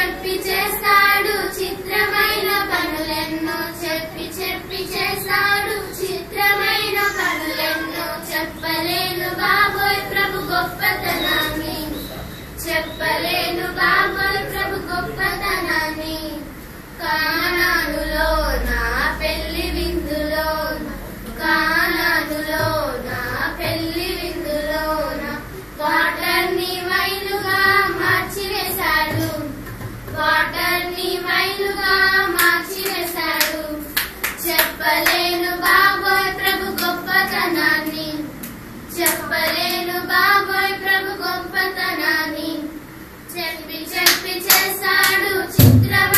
చెప్పి చేస్తాడు చిత్రమైన పనులెన్నో చెప్పి చెప్పి చేస్తాడు చిత్రమైన పనులెన్నో చెప్పలేను బాబోయ్ ప్రభు గొప్పతనాన్ని చెప్పలేను బాబోయ్ ప్రభు గొప్పతనాన్ని కానానులో నా పెళ్లి విందులో కానానులో నా పెళ్లి విందులోన వాటర్ని వైనుగా మార్చివేశాడు వాటర్ని వైనుగా మార్చివేశాడు చెప్పలేను బాబోయ్ ప్రభు గొప్పతనాన్ని చెప్పలేను బాబోయ్ ప్రభు గొప్పతనాన్ని చెప్పి చెప్పి చేశాడు చిత్రమైన